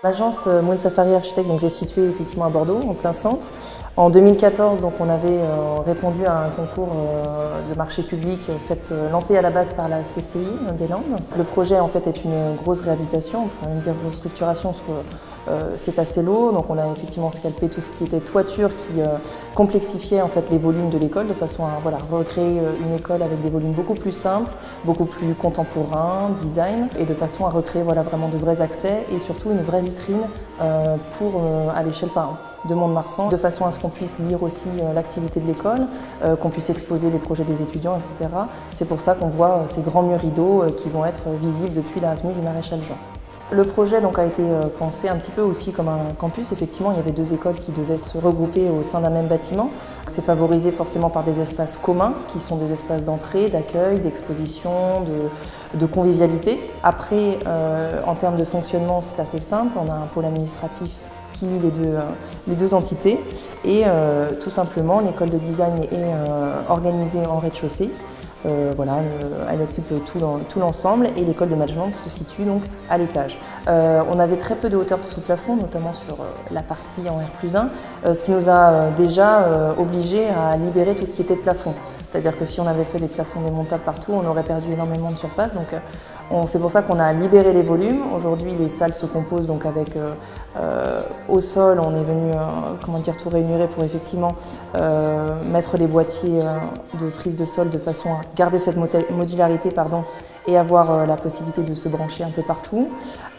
L'agence Moon Safari Architecte est située effectivement à Bordeaux, en plein centre. En 2014, donc, on avait répondu à un concours de marché public lancé à la base par la CCI des Landes. Le projet en fait est une grosse réhabilitation, on pourrait même dire restructuration, parce que c'est assez lourd. Donc on a effectivement scalpé tout ce qui était toiture qui complexifiait en fait les volumes de l'école de façon à recréer une école avec des volumes beaucoup plus simples, beaucoup plus contemporains, design, et de façon à recréer vraiment de vrais accès et surtout une vraie vitrine à l'échelle de Mont-de-Marsan, de façon à ce qu'on puisse lire aussi l'activité de l'école, qu'on puisse exposer les projets des étudiants, etc. C'est pour ça qu'on voit ces grands murs rideaux qui vont être visibles depuis l'avenue du Maréchal Juin. Le projet a été pensé un petit peu aussi comme un campus. Effectivement, il y avait deux écoles qui devaient se regrouper au sein d'un même bâtiment. C'est favorisé forcément par des espaces communs, qui sont des espaces d'entrée, d'accueil, d'exposition, de convivialité. Après, en termes de fonctionnement, c'est assez simple. On a un pôle administratif qui lie les deux entités. Et tout simplement, l'école de design est organisée en rez-de-chaussée. Elle occupe tout l'ensemble et l'école de management se situe donc à l'étage. On avait très peu de hauteur sous plafond, notamment sur la partie en R+1, ce qui nous a déjà obligés à libérer tout ce qui était plafond. C'est-à-dire que si on avait fait des plafonds démontables partout, on aurait perdu énormément de surface. Donc c'est pour ça qu'on a libéré les volumes. Aujourd'hui, les salles se composent donc avec au sol, on est venu tout réunir pour effectivement mettre des boîtiers de prise de sol de façon à garder cette modularité et avoir la possibilité de se brancher un peu partout.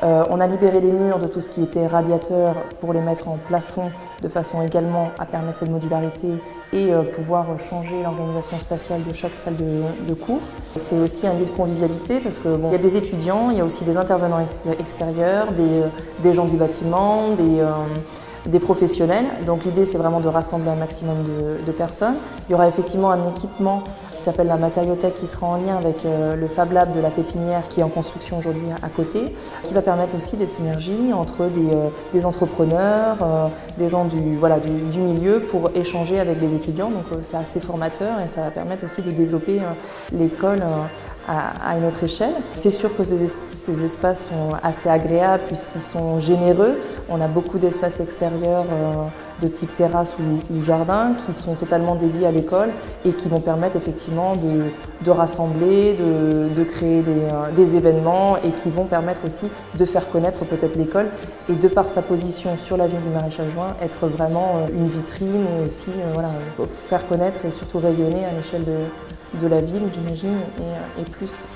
On a libéré les murs de tout ce qui était radiateur pour les mettre en plafond de façon également à permettre cette modularité et pouvoir changer l'organisation spatiale de chaque salle de cours. C'est aussi un lieu de convivialité parce qu'il y a des étudiants, il y a aussi des intervenants extérieurs, des gens du bâtiment, des professionnels. Donc l'idée c'est vraiment de rassembler un maximum de personnes. Il y aura effectivement un équipement qui s'appelle la matériothèque qui sera en lien avec le Fab Lab de la Pépinière qui est en construction aujourd'hui à côté, qui va permettre aussi des synergies entre des entrepreneurs, des gens du milieu pour échanger avec les étudiants. Donc c'est assez formateur et ça va permettre aussi de développer l'école à une autre échelle. C'est sûr que ces espaces sont assez agréables puisqu'ils sont généreux. On a beaucoup d'espaces extérieurs de type terrasse ou jardin qui sont totalement dédiés à l'école et qui vont permettre effectivement de rassembler, de créer des événements et qui vont permettre aussi de faire connaître peut-être l'école et de par sa position sur la ville du Maréchal Juin, être vraiment une vitrine et aussi faire connaître et surtout rayonner à l'échelle de la ville, j'imagine, et plus.